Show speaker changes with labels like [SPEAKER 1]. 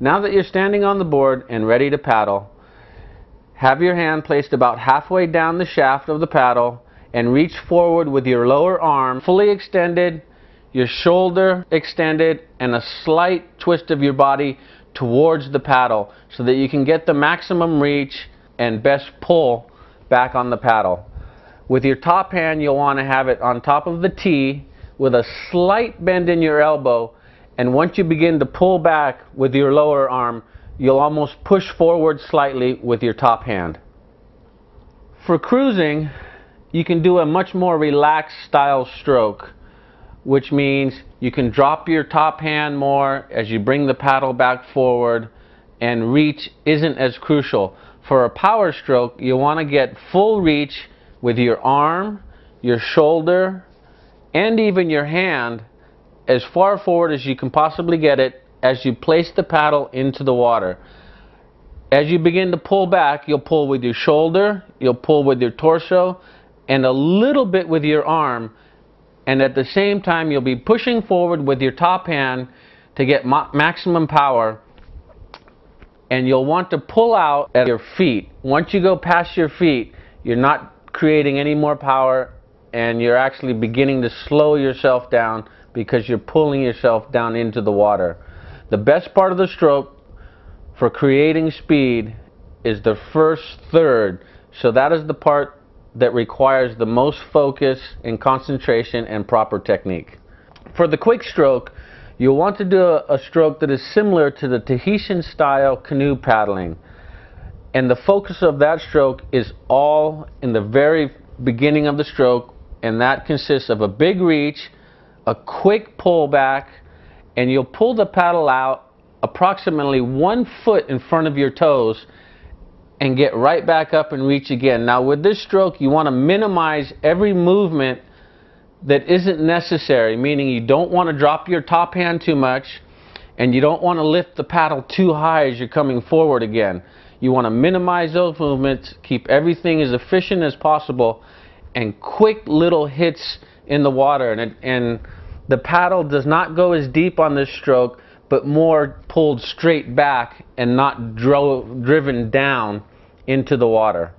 [SPEAKER 1] Now that you're standing on the board and ready to paddle, have your hand placed about halfway down the shaft of the paddle and reach forward with your lower arm fully extended, your shoulder extended, and a slight twist of your body towards the paddle so that you can get the maximum reach and best pull back on the paddle. With your top hand, you'll want to have it on top of the tee with a slight bend in your elbow, and once you begin to pull back with your lower arm, you'll almost push forward slightly with your top hand. For cruising, you can do a much more relaxed style stroke, which means you can drop your top hand more as you bring the paddle back forward, and reach isn't as crucial. For a power stroke, you want to get full reach with your arm, your shoulder, and even your hand as far forward as you can possibly get it as you place the paddle into the water. As you begin to pull back, you'll pull with your shoulder, you'll pull with your torso, and a little bit with your arm, and at the same time you'll be pushing forward with your top hand to get maximum power, and you'll want to pull out at your feet. Once you go past your feet, you're not creating any more power, and you're actually beginning to slow yourself down because you're pulling yourself down into the water. The best part of the stroke for creating speed is the first third, so that is the part that requires the most focus and concentration and proper technique. For the quick stroke, you'll want to do a stroke that is similar to the Tahitian style canoe paddling, and the focus of that stroke is all in the very beginning of the stroke, and that consists of a big reach, a quick pull back, and you'll pull the paddle out approximately 1 foot in front of your toes and get right back up and reach again. Now with this stroke, you want to minimize every movement that isn't necessary, meaning you don't want to drop your top hand too much, and you don't want to lift the paddle too high as you're coming forward again. You want to minimize those movements, keep everything as efficient as possible, and quick little hits in the water. And the paddle does not go as deep on this stroke, but more pulled straight back and not driven down into the water.